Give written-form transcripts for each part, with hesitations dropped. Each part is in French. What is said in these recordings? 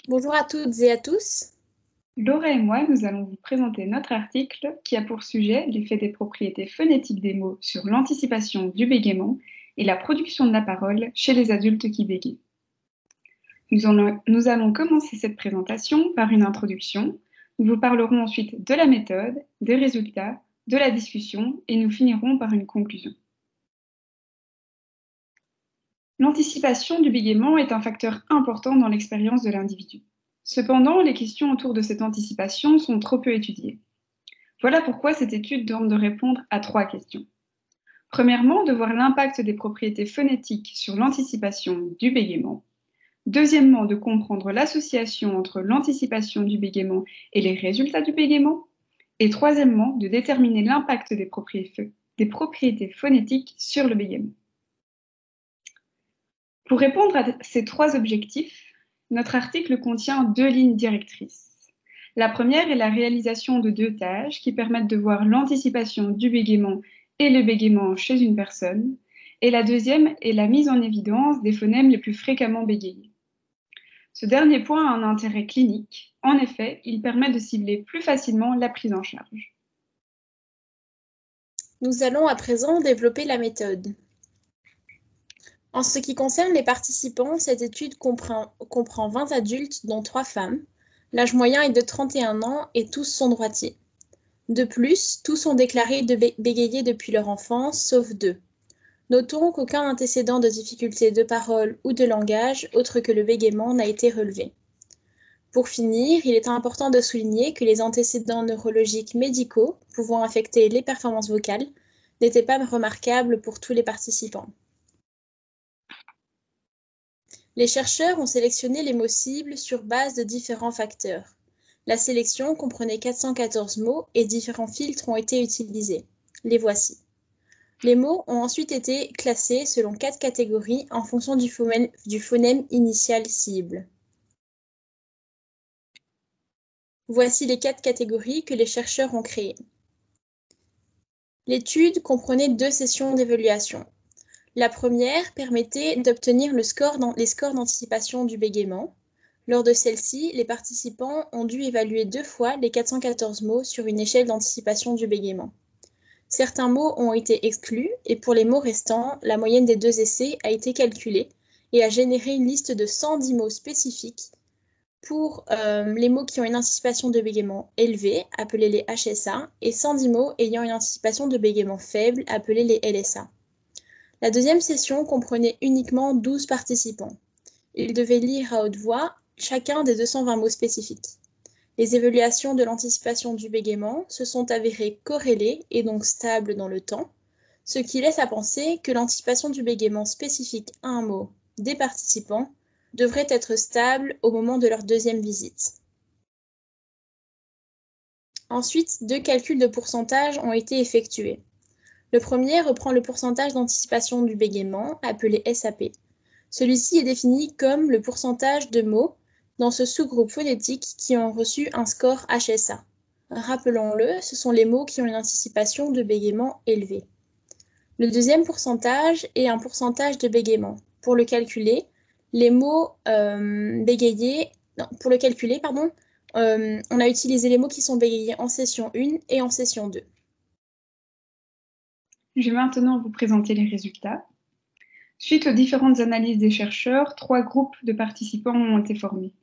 Bonjour à toutes et à tous. Laura et moi, nous allons vous présenter notre article qui a pour sujet l'effet des propriétés phonétiques des mots sur l'anticipation du bégaiement et la production de la parole chez les adultes qui bégayent. Nous allons commencer cette présentation par une introduction. Nous vous parlerons ensuite de la méthode, des résultats, de la discussion et nous finirons par une conclusion. L'anticipation du bégaiement est un facteur important dans l'expérience de l'individu. Cependant, les questions autour de cette anticipation sont trop peu étudiées. Voilà pourquoi cette étude tente de répondre à 3 questions. Premièrement, de voir l'impact des propriétés phonétiques sur l'anticipation du bégaiement. Deuxièmement, de comprendre l'association entre l'anticipation du bégaiement et les résultats du bégaiement. Et troisièmement, de déterminer l'impact des propriétés phonétiques sur le bégaiement. Pour répondre à ces 3 objectifs, notre article contient 2 lignes directrices. La première est la réalisation de 2 tâches qui permettent de voir l'anticipation du bégaiement et le bégaiement chez une personne. Et la deuxième est la mise en évidence des phonèmes les plus fréquemment bégayés. Ce dernier point a un intérêt clinique. En effet, il permet de cibler plus facilement la prise en charge. Nous allons à présent développer la méthode. En ce qui concerne les participants, cette étude comprend 20 adultes, dont 3 femmes. L'âge moyen est de 31 ans et tous sont droitiers. De plus, tous ont déclaré de bégayer depuis leur enfance, sauf 2. Notons qu'aucun antécédent de difficulté de parole ou de langage, autre que le bégaiement, n'a été relevé. Pour finir, il est important de souligner que les antécédents neurologiques médicaux pouvant affecter les performances vocales n'étaient pas remarquables pour tous les participants. Les chercheurs ont sélectionné les mots cibles sur base de différents facteurs. La sélection comprenait 414 mots et différents filtres ont été utilisés. Les voici. Les mots ont ensuite été classés selon 4 catégories en fonction du phonème initial cible. Voici les 4 catégories que les chercheurs ont créées. L'étude comprenait 2 sessions d'évaluation. La première permettait d'obtenir les scores d'anticipation du bégaiement. Lors de celle-ci, les participants ont dû évaluer 2 fois les 414 mots sur une échelle d'anticipation du bégaiement. Certains mots ont été exclus et pour les mots restants, la moyenne des 2 essais a été calculée et a généré une liste de 110 mots spécifiques pour les mots qui ont une anticipation de bégaiement élevée, appelés les HSA, et 110 mots ayant une anticipation de bégaiement faible, appelés les LSA. La deuxième session comprenait uniquement 12 participants. Ils devaient lire à haute voix chacun des 220 mots spécifiques. Les évaluations de l'anticipation du bégaiement se sont avérées corrélées et donc stables dans le temps, ce qui laisse à penser que l'anticipation du bégaiement spécifique à un mot des participants devrait être stable au moment de leur deuxième visite. Ensuite, 2 calculs de pourcentage ont été effectués. Le premier reprend le pourcentage d'anticipation du bégaiement, appelé SAP. Celui-ci est défini comme le pourcentage de mots dans ce sous-groupe phonétique qui ont reçu un score HSA. Rappelons-le, ce sont les mots qui ont une anticipation de bégaiement élevée. Le deuxième pourcentage est un pourcentage de bégaiement. Pour le calculer, les mots bégayés, on a utilisé les mots qui sont bégayés en session 1 et en session 2. Je vais maintenant vous présenter les résultats. Suite aux différentes analyses des chercheurs, 3 groupes de participants ont été formés.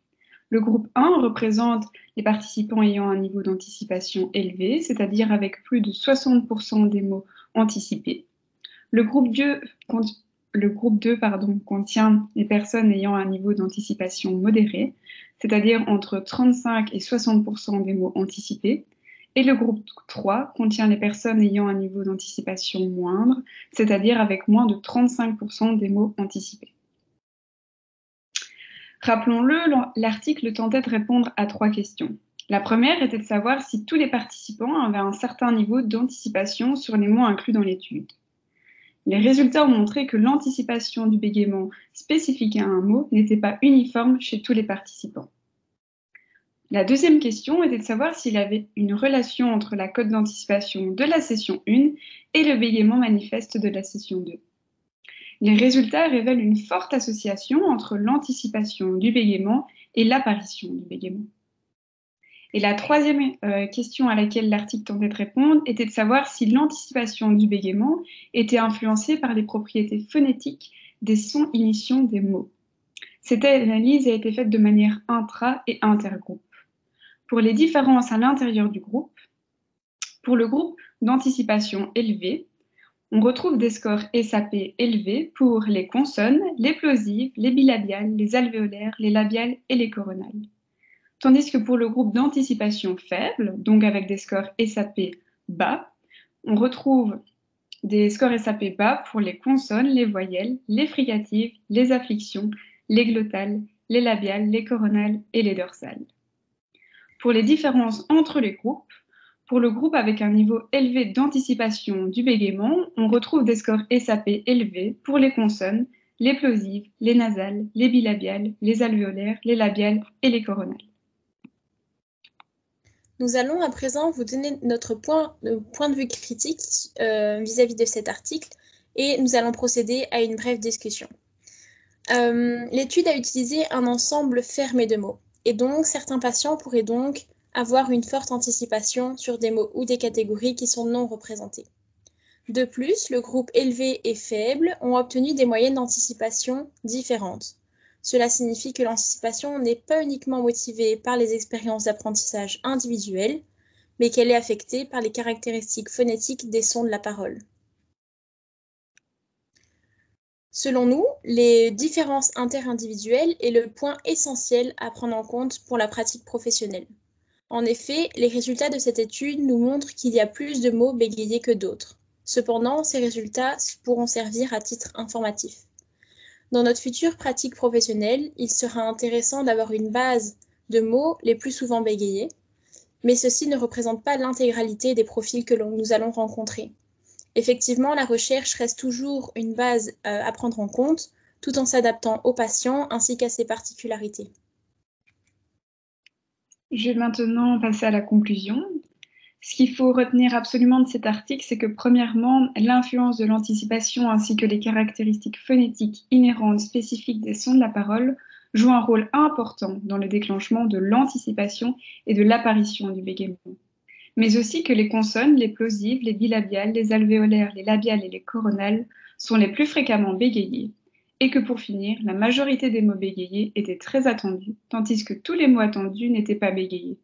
Le groupe 1 représente les participants ayant un niveau d'anticipation élevé, c'est-à-dire avec plus de 60% des mots anticipés. Le groupe 2 contient les personnes ayant un niveau d'anticipation modéré, c'est-à-dire entre 35 et 60% des mots anticipés. Et le groupe 3 contient les personnes ayant un niveau d'anticipation moindre, c'est-à-dire avec moins de 35% des mots anticipés. Rappelons-le, l'article tentait de répondre à 3 questions. La première était de savoir si tous les participants avaient un certain niveau d'anticipation sur les mots inclus dans l'étude. Les résultats ont montré que l'anticipation du bégaiement spécifique à un mot n'était pas uniforme chez tous les participants. La deuxième question était de savoir s'il y avait une relation entre la cote d'anticipation de la session 1 et le bégaiement manifeste de la session 2. Les résultats révèlent une forte association entre l'anticipation du bégaiement et l'apparition du bégaiement. Et la troisième question à laquelle l'article tentait de répondre était de savoir si l'anticipation du bégaiement était influencée par les propriétés phonétiques des sons initiaux des mots. Cette analyse a été faite de manière intra- et intergroupe. Pour les différences à l'intérieur du groupe, pour le groupe d'anticipation élevé, on retrouve des scores SAP élevés pour les consonnes, les plosives, les bilabiales, les alvéolaires, les labiales et les coronales. Tandis que pour le groupe d'anticipation faible, donc avec des scores SAP bas, on retrouve des scores SAP bas pour les consonnes, les voyelles, les fricatives, les afflexions, les glottales, les labiales, les coronales et les dorsales. Pour les différences entre les groupes, pour le groupe avec un niveau élevé d'anticipation du bégaiement, on retrouve des scores SAP élevés pour les consonnes, les plosives, les nasales, les bilabiales, les alvéolaires, les labiales et les coronales. Nous allons à présent vous donner notre point de vue critique vis-à-vis de cet article et nous allons procéder à une brève discussion. L'étude a utilisé un ensemble fermé de mots et donc certains patients pourraient donc avoir une forte anticipation sur des mots ou des catégories qui sont non représentés. De plus, le groupe élevé et faible ont obtenu des moyennes d'anticipation différentes. Cela signifie que l'anticipation n'est pas uniquement motivée par les expériences d'apprentissage individuelles, mais qu'elle est affectée par les caractéristiques phonétiques des sons de la parole. Selon nous, les différences interindividuelles est le point essentiel à prendre en compte pour la pratique professionnelle. En effet, les résultats de cette étude nous montrent qu'il y a plus de mots bégayés que d'autres. Cependant, ces résultats pourront servir à titre informatif. Dans notre future pratique professionnelle, il sera intéressant d'avoir une base de mots les plus souvent bégayés, mais ceci ne représente pas l'intégralité des profils que nous allons rencontrer. Effectivement, la recherche reste toujours une base à prendre en compte, tout en s'adaptant aux patients ainsi qu'à ses particularités. Je vais maintenant passer à la conclusion. Ce qu'il faut retenir absolument de cet article, c'est que premièrement, l'influence de l'anticipation ainsi que les caractéristiques phonétiques inhérentes spécifiques des sons de la parole jouent un rôle important dans le déclenchement de l'anticipation et de l'apparition du bégaiement. Mais aussi que les consonnes, les plosives, les bilabiales, les alvéolaires, les labiales et les coronales sont les plus fréquemment bégayés, et que pour finir, la majorité des mots bégayés étaient très attendus, tandis que tous les mots attendus n'étaient pas bégayés.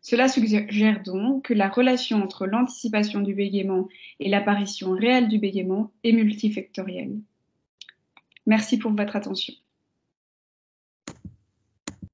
Cela suggère donc que la relation entre l'anticipation du bégaiement et l'apparition réelle du bégaiement est multifactorielle. Merci pour votre attention.